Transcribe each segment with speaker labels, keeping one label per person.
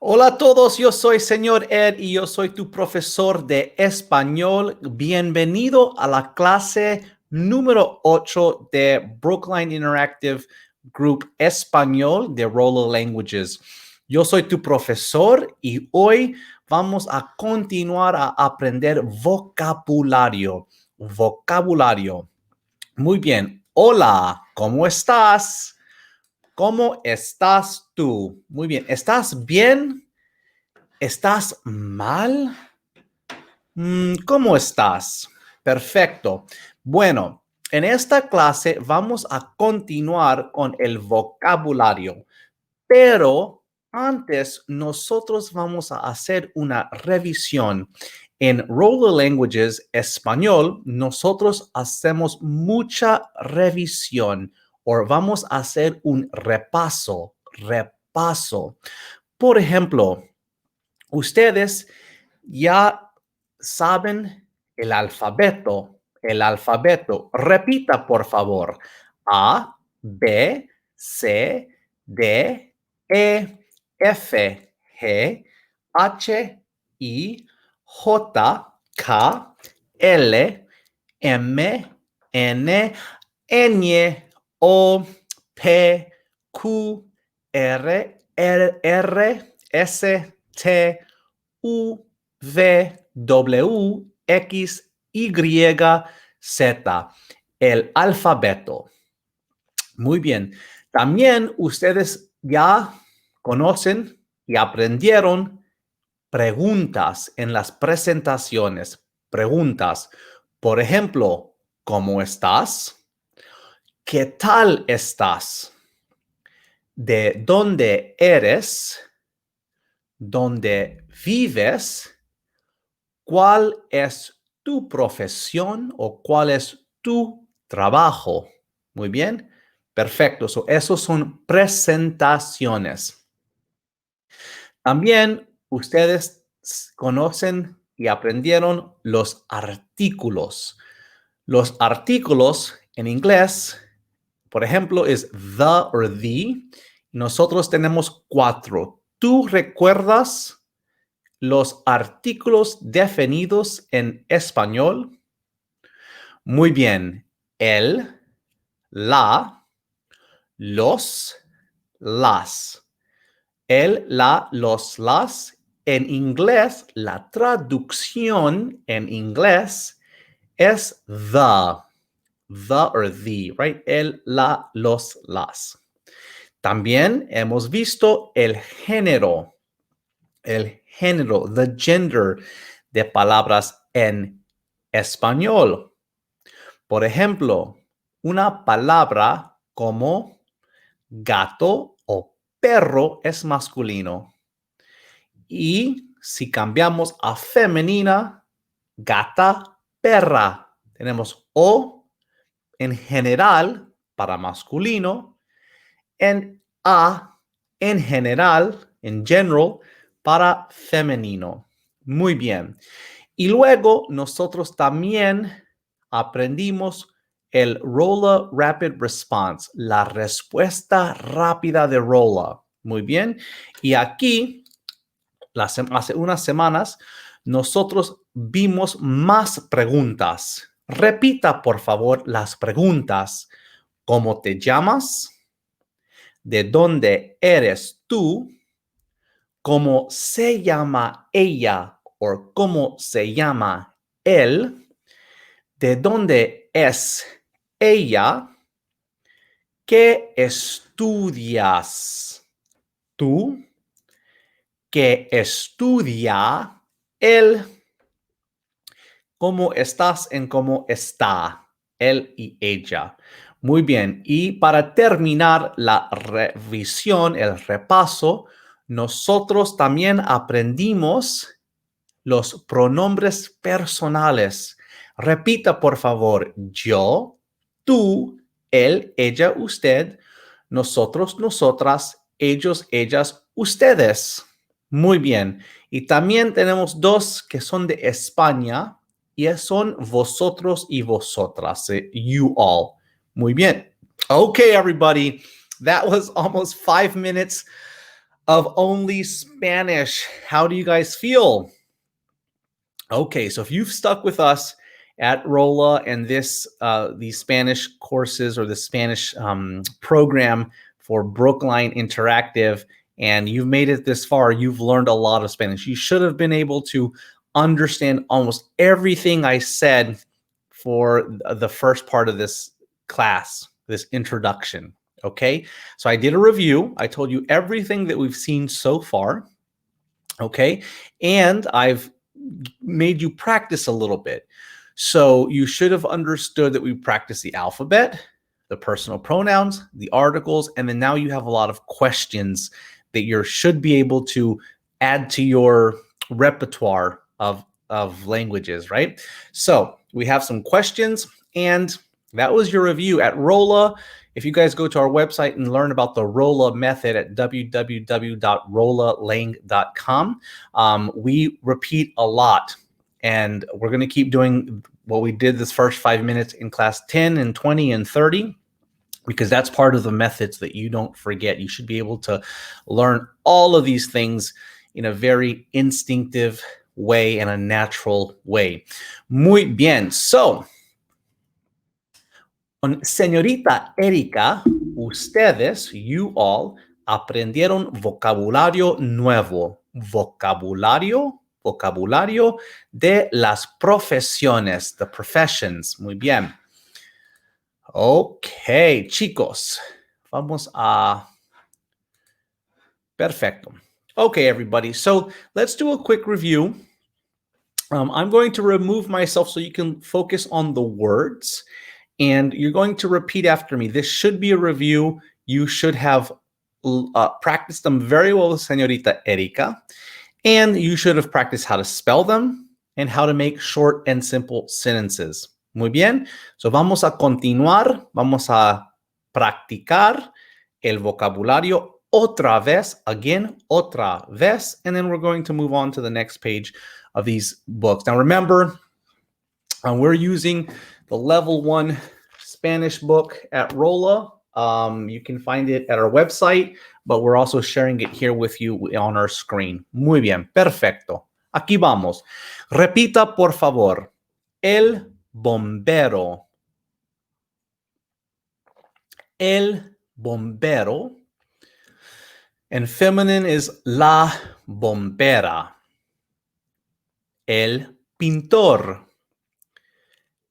Speaker 1: Hola a todos, yo soy señor Ed y yo soy tu profesor de español. Bienvenido a la clase número 8 de Brookline Interactive Group Español de Rola Languages. Yo soy tu profesor y hoy vamos a continuar a aprender vocabulario. Vocabulario. Muy bien. Hola, ¿cómo estás? ¿Cómo estás tú? Muy bien. ¿Estás bien? ¿Estás mal? ¿Cómo estás? Perfecto. Bueno, en esta clase vamos a continuar con el vocabulario, pero antes nosotros vamos a hacer una revisión. En Rola Languages español, nosotros hacemos mucha revisión o vamos a hacer un repaso. Por ejemplo, ustedes ya saben el alfabeto. El alfabeto. Repita, por favor. A, B, C, D, E, F, G, H, I, J, K, L, M, N, Ñ, O, P, Q, R, S, T, U, V, W, X, Y, Z. El alfabeto. Muy bien. También ustedes ya conocen y aprendieron preguntas en las presentaciones. Preguntas. Por ejemplo, ¿cómo estás? ¿Qué tal estás? ¿De dónde eres? ¿Dónde vives? ¿Cuál es tu profesión o cuál es tu trabajo? Muy bien. Perfecto. Esos son presentaciones. También ustedes conocen y aprendieron los artículos. Los artículos en inglés, por ejemplo, es the or the. Nosotros tenemos 4. ¿Tú recuerdas los artículos definidos en español? Muy bien. El, la, los, las. El, la, los, las. En inglés, la traducción en inglés es the or the, right? El, la, los, las. También hemos visto el género, the gender de palabras en español. Por ejemplo, una palabra como gato o perro es masculino. Y si cambiamos a femenina, gata, perra. Tenemos o en general para masculino, en a en general, en general, para femenino. Muy bien. Y luego nosotros también aprendimos el Rola Rapid Response, la respuesta rápida de Rola. Muy bien. Y aquí, hace unas semanas, nosotros vimos más preguntas. Repita, por favor, las preguntas. ¿Cómo te llamas? ¿De dónde eres tú? ¿Cómo se llama ella o cómo se llama él? ¿De dónde es ella? ¿Qué estudias tú? ¿Qué estudia él? ¿Cómo estás en cómo está él y ella? Muy bien. Y para terminar la revisión, el repaso, nosotros también aprendimos los pronombres personales. Repita, por favor, yo, tú, él, ella, usted, nosotros, nosotras, ellos, ellas, ustedes. Muy bien. Y también tenemos 2 que son de España y son vosotros y vosotras. You all. Muy bien. Okay, everybody. That was almost 5 minutes of only Spanish. How do you guys feel? Okay, so if you've stuck with us at Rola and these Spanish courses or the Spanish program for Brookline Interactive, and you've made it this far, you've learned a lot of Spanish. You should have been able to understand almost everything I said for the first part of this class, this introduction. Okay, so I did a review. I told you everything that we've seen so far. Okay, and I've made you practice a little bit. So you should have understood that we practice the alphabet, the personal pronouns, the articles, and then now you have a lot of questions that you should be able to add to your repertoire of languages, right? So we have some questions, and that was your review at Rola. If you guys go to our website and learn about the Rola method at www.rolalang.com, we repeat a lot, and we're going to keep doing what we did this first 5 minutes in class 10 and 20 and 30, because that's part of the methods that you don't forget. You should be able to learn all of these things in a very instinctive way and a natural way. Muy bien. So, señorita Erika, ustedes, you all, aprendieron vocabulario nuevo. Vocabulario de las profesiones, the professions. Muy bien. Ok, chicos, vamos a... Perfecto. Okay, everybody. So let's do a quick review. I'm going to remove myself so you can focus on the words, and you're going to repeat after me. This should be a review. You should have practiced them very well with Señorita Erika, and you should have practiced how to spell them and how to make short and simple sentences. Muy bien. So vamos a continuar. Vamos a practicar el vocabulario otra vez, again, otra vez, and then we're going to move on to the next page of these books. Now remember, we're using the level 1 Spanish book at Rola. You can find it at our website, but we're also sharing it here with you on our screen. Muy bien, perfecto. Aquí vamos. Repita, por favor. El bombero. El bombero. And feminine is la bombera. El pintor.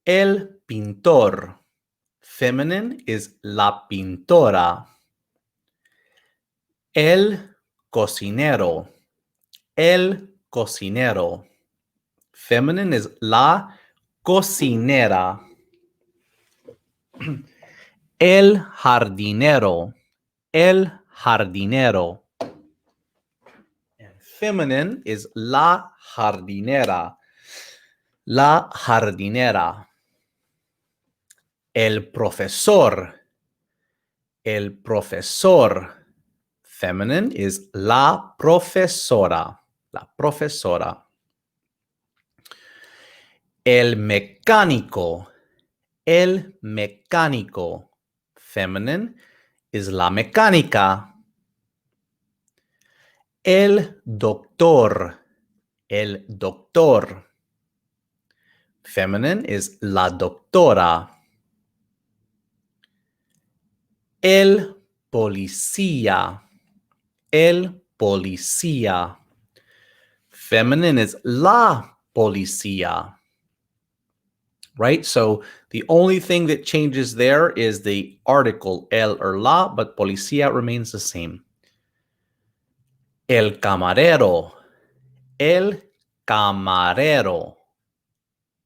Speaker 1: El pintor. Feminine is la pintora. El cocinero. El cocinero. Feminine is la cocinera. El jardinero. El jardinero. And feminine is la jardinera. La jardinera. El profesor. El profesor. Feminine is la profesora. La profesora. El mecánico. El mecánico. Feminine is la mecánica. El doctor. El doctor. Feminine is la doctora. El policía. El policía. Feminine is la policía. Right? So the only thing that changes there is the article el or la, but policía remains the same. El camarero. El camarero.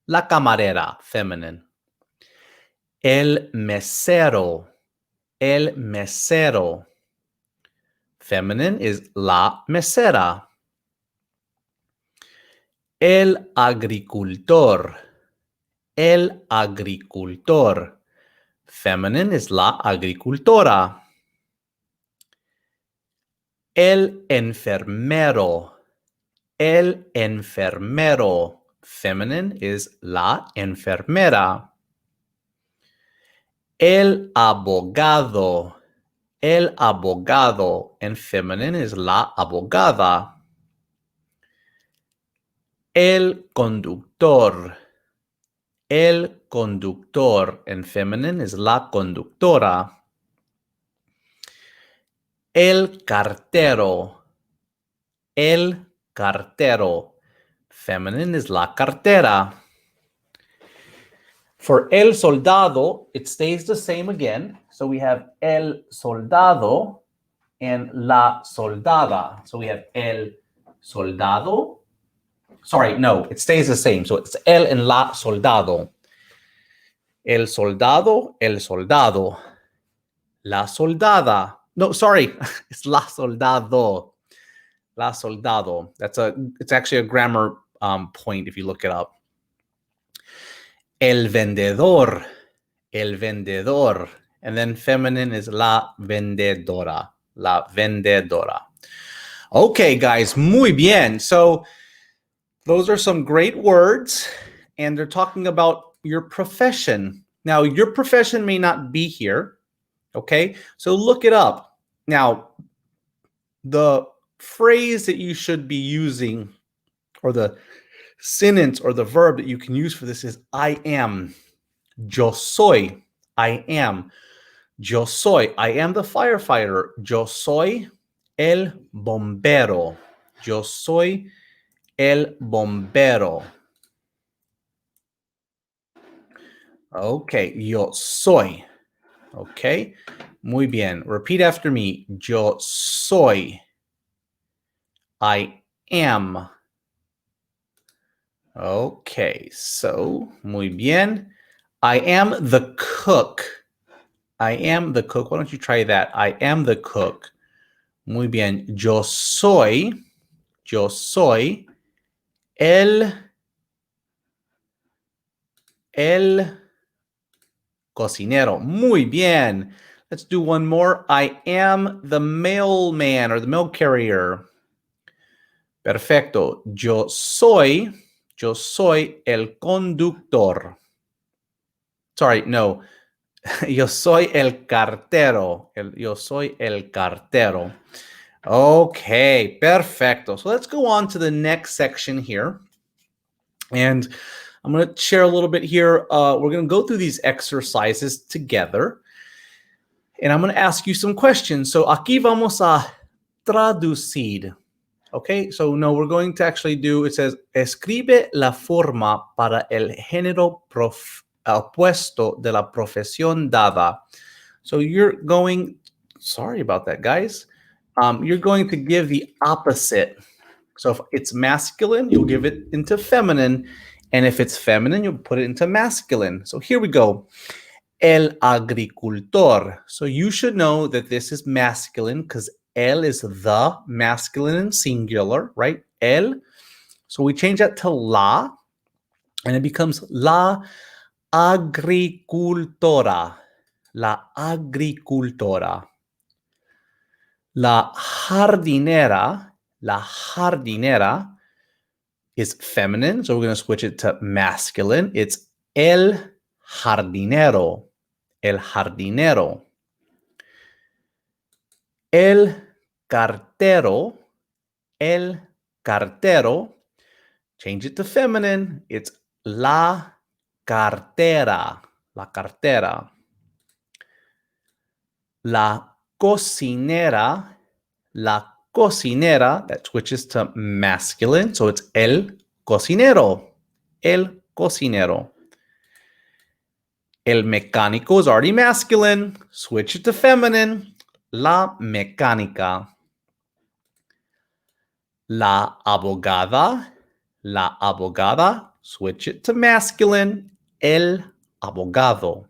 Speaker 1: La camarera, feminine. El mesero. El mesero. Feminine is la mesera. El agricultor. El agricultor. Feminine is la agricultora. El enfermero. El enfermero. Feminine is la enfermera. El abogado. El abogado in feminine is la abogada. El conductor. El conductor in feminine is la conductora. El cartero. El cartero. Feminine is la cartera. For el soldado, it stays the same again. So we have el soldado and la soldada. So we have el soldado. Sorry, no, it stays the same. So it's el and la soldado. El soldado, el soldado. La soldada. No, sorry, it's la soldado. La soldado. It's actually a grammar point if you look it up. El vendedor. El vendedor. And then feminine is la vendedora. La vendedora. Okay, guys, muy bien. So those are some great words, and they're talking about your profession. Now, your profession may not be here, okay? So look it up. Now, the phrase that you should be using, or the sentence or the verb that you can use for this is I am. Yo soy. I am. Yo soy. I am the firefighter. Yo soy el bombero. Yo soy el bombero. Okay, yo soy. Okay, muy bien. Repeat after me. Yo soy. I am. Okay, so muy bien. I am the cook. I am the cook. Why don't you try that? I am the cook. Muy bien. Yo soy el cocinero. Muy bien. Let's do one more. I am the mailman or the mail carrier. Perfecto. Yo soy el conductor. Sorry, no. Yo soy el cartero. Yo soy el cartero. Okay, perfecto. So let's go on to the next section here. And I'm going to share a little bit here. We're going to go through these exercises together. And I'm going to ask you some questions. So aquí vamos a traducir. Okay, so no, we're going to actually do, it says, escribe la forma para el género opuesto de la profesión dada. So you're going, sorry about that, guys. You're going to give the opposite. So if it's masculine, you'll give it into feminine. And if it's feminine, you'll put it into masculine. So here we go. El agricultor. So you should know that this is masculine because el is the masculine and singular, right? El. So we change that to la, and it becomes la agricultora. La agricultora. La jardinera is feminine, so we're going to switch it to masculine. It's el jardinero. El jardinero. El cartero. Change it to feminine. It's la cartera. La cartera. La cocinera. That switches to masculine, so it's el cocinero. El cocinero. El mecánico is already masculine. Switch it to feminine. La mecánica. La abogada. Switch it to masculine. El abogado.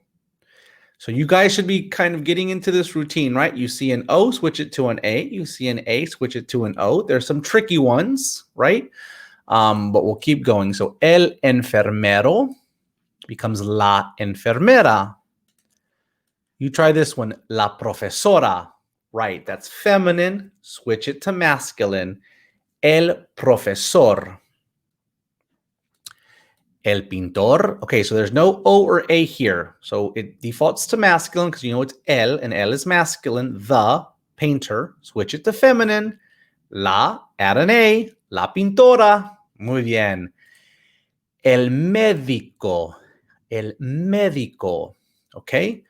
Speaker 1: So you guys should be kind of getting into this routine, right? You see an O, switch it to an A. You see an A, switch it to an O. There's some tricky ones, right? But we'll keep going. So el enfermero becomes la enfermera. You try this one, la profesora. Right, that's feminine. Switch it to masculine. El profesor. El pintor. Okay, so there's no O or A here. So it defaults to masculine because you know it's el, and el is masculine. The painter. Switch it to feminine. La, add an A. La pintora. Muy bien. El médico. El médico. Okay?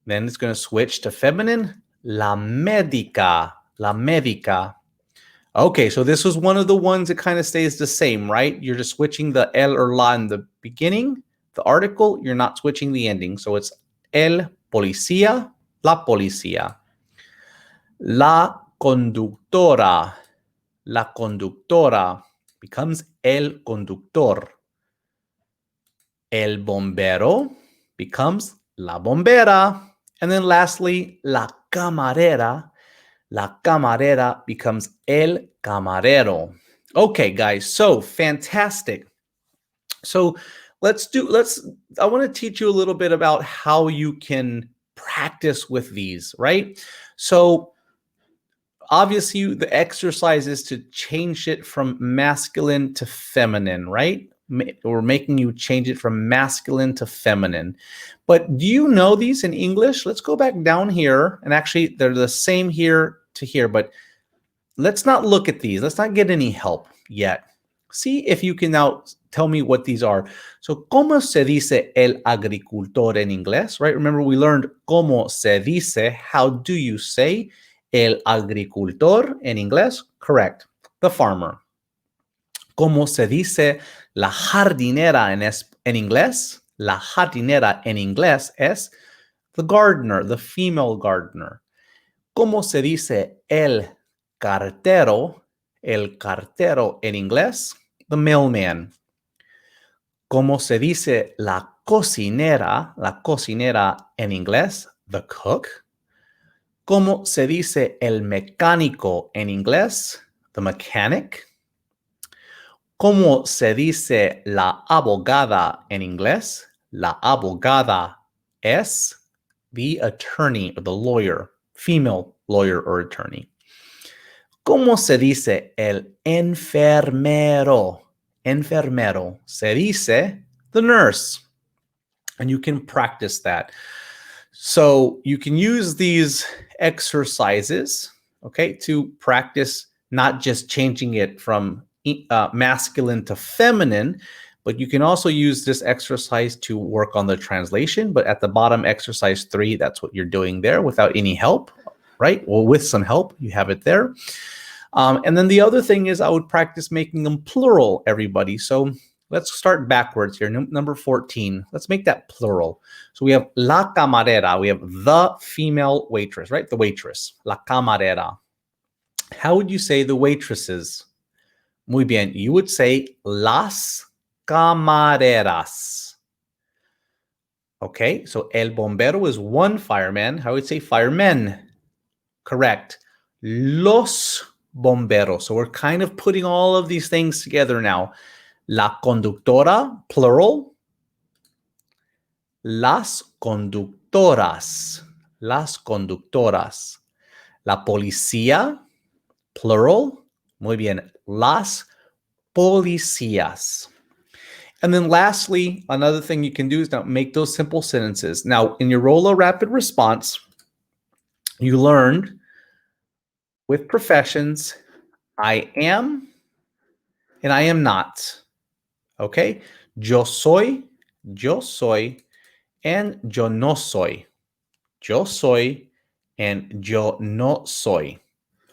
Speaker 1: Then it's going to switch to feminine. La médica. La médica. Okay, so this was one of the ones that kind of stays the same, right? You're just switching the el or la in the beginning, the article. You're not switching the ending. So it's el policía, la policía. La conductora. La conductora becomes el conductor. El bombero becomes la bombera. And then lastly, la camarera. La camarera becomes el camarero. Okay, guys, so fantastic. So I want to teach you a little bit about how you can practice with these, right? So obviously the exercise is to change it from masculine to feminine, right? We're making you change it from masculine to feminine. But do you know these in English? Let's go back down here. And actually, they're the same here to here. But let's not look at these. Let's not get any help yet. See if you can now tell me what these are. So, ¿cómo se dice el agricultor en inglés? Right? Remember, we learned ¿cómo se dice? How do you say el agricultor en inglés? Correct. The farmer. ¿Cómo se dice la jardinera en inglés? La jardinera en inglés es the gardener, the female gardener. ¿Cómo se dice el cartero en inglés? The mailman. ¿Cómo se dice la cocinera en inglés? The cook. ¿Cómo se dice el mecánico en inglés? The mechanic. ¿Cómo se dice la abogada en inglés? La abogada es the attorney or the lawyer, female lawyer or attorney. ¿Cómo se dice el enfermero? Enfermero. Se dice the nurse. And you can practice that. So you can use these exercises, okay, to practice not just changing it from masculine to feminine, but you can also use this exercise to work on the translation. But at the bottom, exercise 3, that's what you're doing there without any help, right? Well, with some help, you have it there. And then the other thing is I would practice making them plural, everybody. So let's start backwards here. Number 14, let's make that plural. So we have la camarera, we have the female waitress, right? The waitress, la camarera. How would you say the waitresses? Muy bien, you would say las camareras. Okay, so el bombero is one fireman. How would you say firemen? Correct. Los bomberos. So we're kind of putting all of these things together now. La conductora, plural. Las conductoras. Las conductoras. La policía, plural. Muy bien. Las policías. And then lastly, another thing you can do is now make those simple sentences. Now, in your Rola Rapid Response, you learned with professions, I am and I am not. Okay? Yo soy, and yo no soy. Yo soy and yo no soy.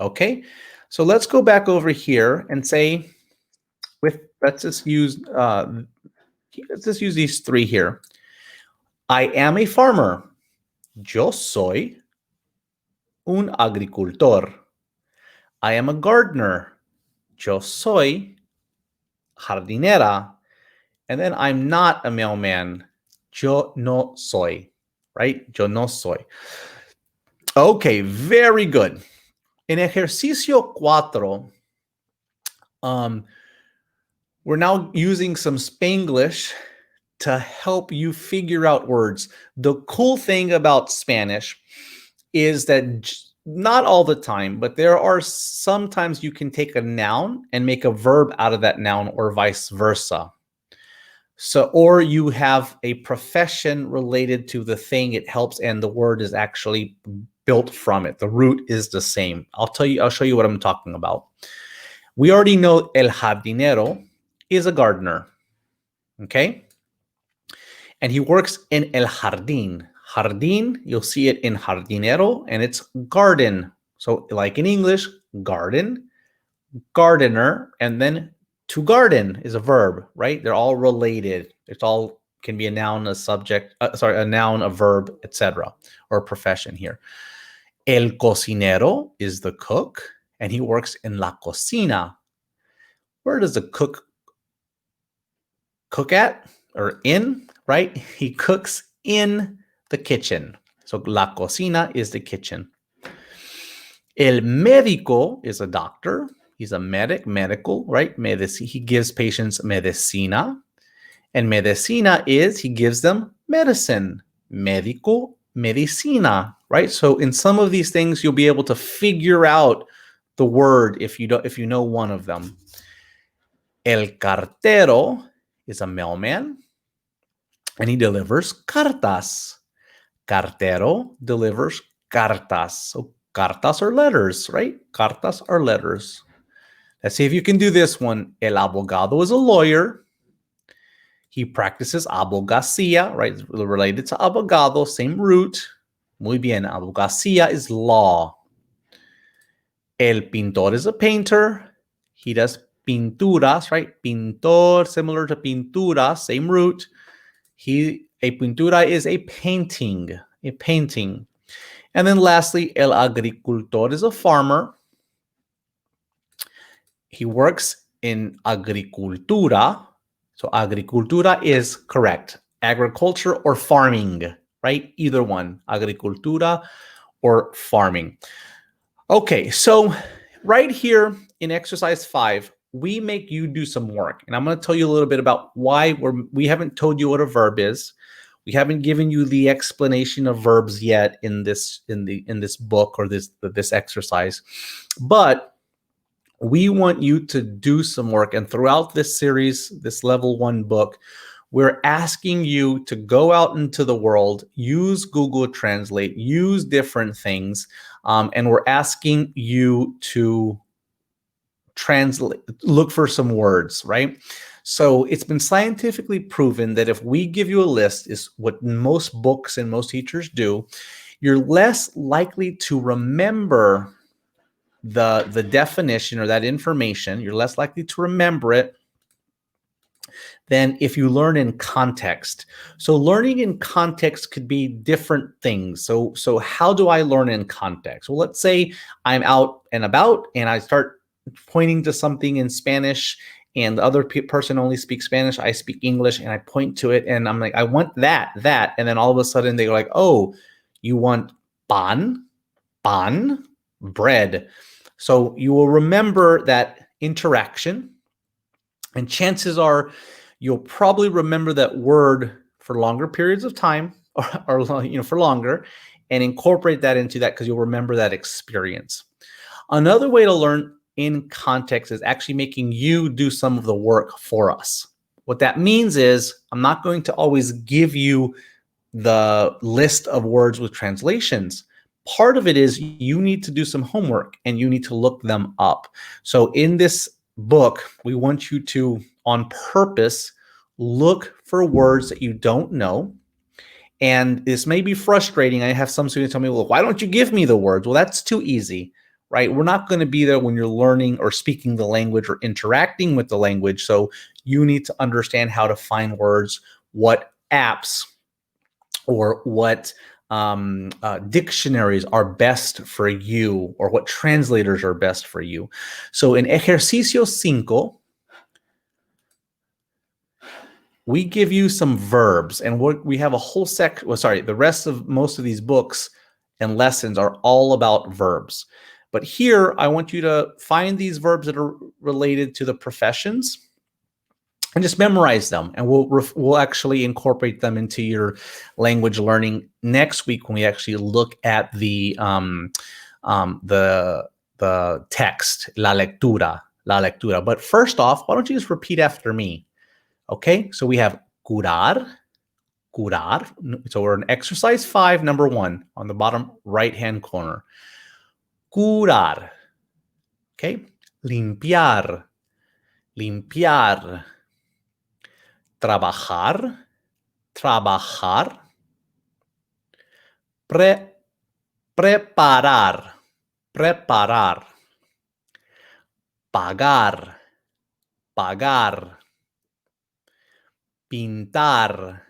Speaker 1: Okay? So let's go back over here and say, let's just use these 3 here. I am a farmer. Yo soy un agricultor. I am a gardener. Yo soy jardinera. And then I'm not a mailman. Yo no soy. Right? Yo no soy. Okay, very good. En ejercicio 4, we're now using some Spanglish to help you figure out words. The cool thing about Spanish is that not all the time, but there are sometimes you can take a noun and make a verb out of that noun or vice versa. So, or you have a profession related to the thing it helps, and the word is actually built from it. The root is the same. I'll show you what I'm talking about. We already know el jardinero is a gardener, okay? And he works in el jardín. Jardín, you'll see it in jardinero, and it's garden. So like in English, garden, gardener, and then to garden is a verb, right? They're all related. It's all can be a noun, a subject, a noun, a verb, etc., or a profession here. El cocinero is the cook, and he works in la cocina. Where does the cook at or in, right? He cooks in the kitchen. So la cocina is the kitchen. El médico is a doctor. He's a medical, right? He gives patients medicina. And medicina is he gives them medicine. Médico, medicina, right? So in some of these things, you'll be able to figure out the word if you know one of them. El cartero is a mailman, and he delivers cartas. Cartero delivers cartas. So cartas are letters, right? Cartas are letters. Let's see if you can do this one. El abogado is a lawyer. He practices abogacía, right? Related to abogado, same root. Muy bien. Abogacía is law. El pintor is a painter. He does pinturas, right? Pintor, similar to pintura, same root. A pintura is a painting, And then lastly, el agricultor is a farmer. He works in agricultura. So agricultura is correct. Agriculture or farming, right? Either one, agricultura or farming. Okay, so right here in exercise 5, we make you do some work. And I'm going to tell you a little bit about why we haven't told you what a verb is. We haven't given you the explanation of verbs yet in this book or this exercise. But we want you to do some work. And throughout this series, this level 1 book, we're asking you to go out into the world, use Google Translate, use different things, and we're asking you to translate, look for some words, right? So it's been scientifically proven that if we give you a list, is what most books and most teachers do, you're less likely to remember the definition or that information. You're less likely to remember it than if you learn in context. So learning in context could be different things. So how do I learn in context? Well, let's say I'm out and about and I start pointing to something in Spanish and the other person only speaks Spanish. I speak English and I point to it and I'm like, I want that. And then all of a sudden they go like, oh, you want pan, bread. So you will remember that interaction, and chances are you'll probably remember that word for longer periods of time or for longer and incorporate that into that because you'll remember that experience. Another way to learn in context is actually making you do some of the work for us. What that means is I'm not going to always give you the list of words with translations. Part of it is you need to do some homework and you need to look them up. So in this book, we want you to, on purpose, look for words that you don't know. And this may be frustrating. I have some students tell me, well, why don't you give me the words? Well, that's too easy, right? We're not going to be there when you're learning or speaking the language or interacting with the language. So you need to understand how to find words, what apps or what dictionaries are best for you, or what translators are best for you. So in Ejercicio 5, we give you some verbs, and we have a whole the rest of most of these books and lessons are all about verbs. But here, I want you to find these verbs that are related to the professions and just memorize them. And we'll actually incorporate them into your language learning next week when we actually look at the text, la lectura. But first off, why don't you just repeat after me? Okay, so we have curar, curar. So we're in exercise 5, number 1, on the bottom right-hand corner. Curar. Okay, limpiar, limpiar. Trabajar, trabajar. Preparar, preparar. Pagar, pagar. Pintar,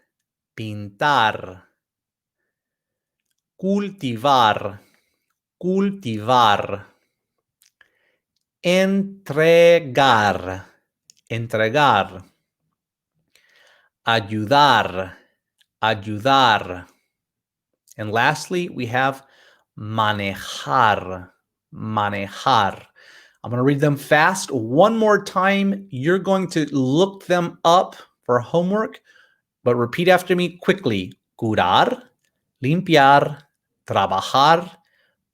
Speaker 1: pintar. Cultivar, cultivar. Entregar, entregar. Ayudar, ayudar. And lastly, we have manejar, manejar. I'm going to read them fast one more time. You're going to look them up for homework, but repeat after me quickly. Curar, limpiar, trabajar,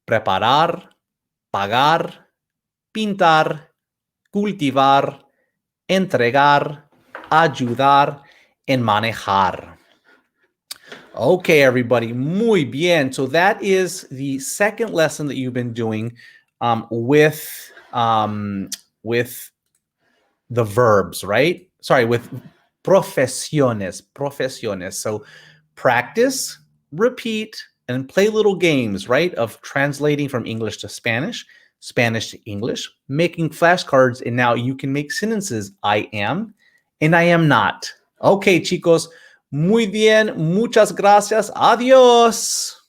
Speaker 1: preparar, pagar, pintar, cultivar, entregar, ayudar, and manejar. Okay, everybody, muy bien. So that is the second lesson that you've been doing with the verbs, right? Sorry, with profesiones, profesiones. So practice, repeat, and play little games, right? Of translating from English to Spanish, Spanish to English, making flashcards, and now you can make sentences. I am and I am not. Okay, chicos, muy bien. Muchas gracias. Adiós.